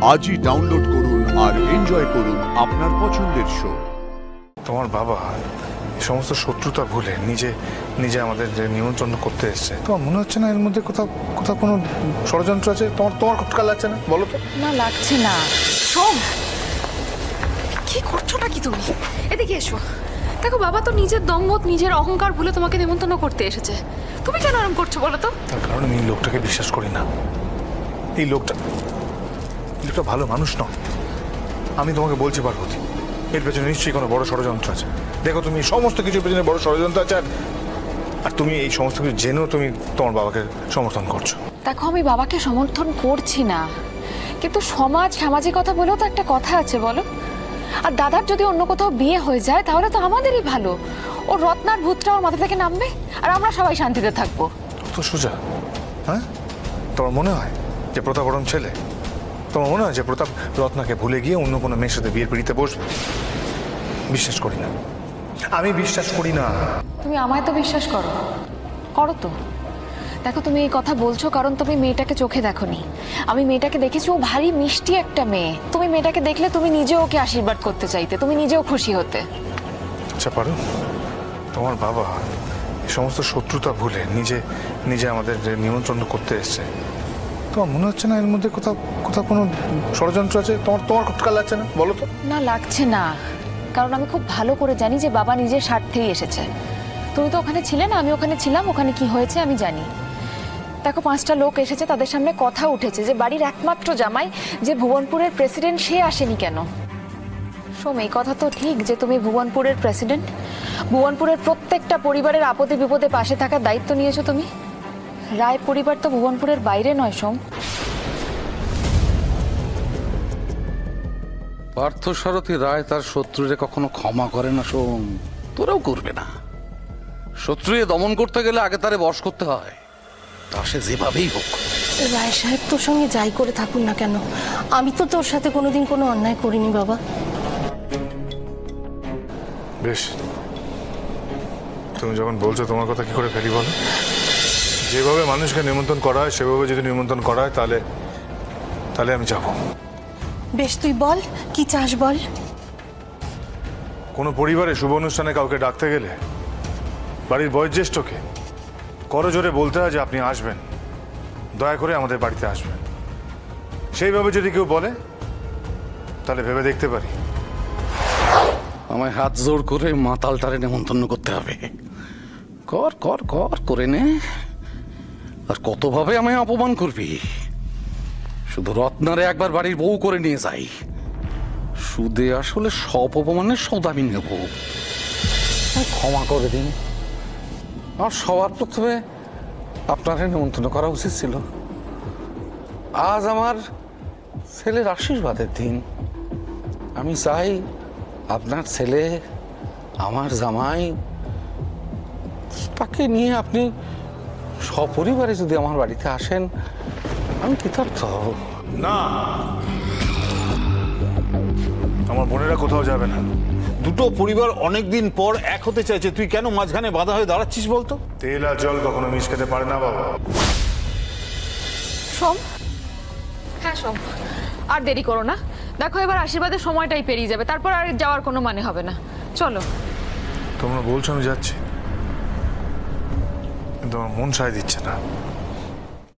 আজই ডাউনলোড করুন আর এনজয় করুন আপনার পছন্দের শো। তোমার বাবা সমস্ত শত্রুতা ভুলে নিজে নিজে আমাদের নিমন্ত্রণ করতে এসছে। তোমার মনে হচ্ছে না এর মধ্যে কোথাও কোথাও কোনো ষড়যন্ত্র আছে? তোমার তোমার খটকা লাগছে না? বলো তো। না, লাগছে না। সোম, কি করছোটা কি তুমি? এদিকে এসো। দেখো, বাবা তো নিজের দম্ভত, নিজের অহংকার ভুলে তোমাকে নিমন্ত্রণ করতে এসেছে। তুমি কেন এরকম করছো বলো তো? তার কারণ আমি এই লোকটাকে বিশ্বাস করি না। এই লোকটা ভালো মানুষ নয়। আমি তোমাকে বলছি পার্বতী, এর পেছনে নিশ্চয়ই কোনো বড় ষড়যন্ত্র আছে। দেখো, তুমি সমস্ত কিছুর পেছনে বড় ষড়যন্ত্র আছে, আর তুমি এই সমস্ত কিছু জেনেও তুমি তোমার বাবাকে সমর্থন করছো। দেখো, আমি বাবাকে সমর্থন করছি না, কিন্তু সামাজিকতা বলেও তো একটা কথা আছে, বলো। আর দাদার যদি অন্য কোথাও বিয়ে হয়ে যায় তাহলে তো আমাদেরই ভালো। ওর রত্নার ভূতটা ওর মাথা থেকে নামবে আর আমরা সবাই শান্তিতে থাকবো। তো সোজা? হ্যাঁ, তোমার মনে হয় যে প্রতাপ বরং ছেলে? তোমার মনে হয় যে প্রতাপ রত্নাকে ভুলে গিয়ে অন্য কোনো মেয়ের সাথে বিয়ের পিড়িতে বসবে? বিশ্বাস করি না, আমি বিশ্বাস করি না। তুমি আমায় তো বিশ্বাস করো তো। দেখো, তুমি এই কথা বলছো কারণ তুমি মেয়েটাকে চোখে দেখোনি। আমি মেয়েটাকে দেখেছি, ও ভারী মিষ্টি একটা মেয়ে। তুমি মেয়েটাকে দেখলে তুমি নিজে ওকে আশীর্বাদ করতে চাইতে, তুমি নিজেও খুশি হতে। আচ্ছা পারো, তোমার বাবা এই সমস্ত শত্রুতা ভুলে নিজে নিজে আমাদের নিমন্ত্রণ করতে এসছে। তোমার মনে হচ্ছে না এর মধ্যে কোথাও কোথাও কোনো ষড়যন্ত্র আছে? তোমার তোমার খটকা লাগছে না? বলো তো। না, লাগছে না, কারণ আমি খুব ভালো করে জানি যে বাবা নিজের স্বার্থেই এসেছে। তুমি তো ওখানে ছিলে না, আমি ওখানে ছিলাম। ওখানে কি হয়েছে আমি জানি। দেখো, 5টা লোক এসেছে, তাদের সামনে কথা উঠেছে যে বাড়ির একমাত্র জামাই যে ভুবনপুরের প্রেসিডেন্ট, সে আসেনি কেন। সোম, এই কথা তো ঠিক যে তুমি ভুবনপুরের প্রেসিডেন্ট। ভুবনপুরের প্রত্যেকটা পরিবারের আপদে বিপদে পাশে থাকার দায়িত্ব নিয়েছো তুমি। রায় পরিবার তো ভুবনপুরের বাইরে নয় সোম। পার্থসারথী রায় তার শত্রুরে কখনো ক্ষমা করে না সোম, তোরাও করবে না। শত্রুরে দমন করতে গেলে আগে তারে বশ করতে হয়, তা সে যেভাবেই হোক। রায় সাহেব তোর সঙ্গে যাই করে থাকুন না কেন, আমি তো তোর সাথে কোনোদিন কোনো অন্যায় করিনি বাবা। বেশ, তুমি যখন বলছো তোমার কথা কি করে ফেলি বলো। যেভাবে মানুষকে নিমন্ত্রণ করা হয় সেভাবে যদি নিমন্ত্রণ করা হয় তাহলে আমি যাব। বেশ, তুই বল কি চাস বল। কোনো পরিবারে শুভ অনুষ্ঠানে কাউকে ডাকতে গেলে বাড়ির বয়োজ্যেষ্ঠকে করজোরে বলতে হয় যে আপনি আসবেন, দয়া করে আমাদের বাড়িতে আসবেন। সেইভাবে যদি কেউ বলে তাহলে ভেবে দেখতে পারি। আমায় হাত জোর করে মাতালটারে নেমন্তন্ন করতে হবে। কর কর কর করে নে। আর কতভাবে আমায় অপমান করবি? শুধু রত্নারে একবার বাড়ির বউ করে নিয়ে যাই, সুদে আসলে সব অপমানের সৌদা আমি নেব। ক্ষমা করে দিন। আর সবার প্রথমে আপনারে নিমন্ত্রণ করা উচিত ছিল। আজ আমার ছেলের আশীর্বাদের দিন। আমি চাই আপনার ছেলে, আমার জামাই, তাকে নিয়ে আপনি সপরিবারে যদি আমার বাড়িতে আসেন আমি কৃতার্থ হব। না, আমার বোনেরা কোথাও যাবে না। দুটো পরিবার অনেকদিন পর এক হতে চাইছে, তুই কেন মাঝখানে বাধা হয়ে দাঁড়াচ্ছিস বলতো? তেল আর জল কখনো মিশ খেতে পারে না বাবা। সোম, হ্যাঁ সোম, আর দেরি করো না। দেখো, এবার আশীর্বাদের সময়টাই পেরিয়ে যাবে, তারপর আর যাওয়ার কোনো মানে হবে না। চলো। তোমরা বলছো আমি যাচ্ছি, কিন্তু আমার মন সায় দিচ্ছে না।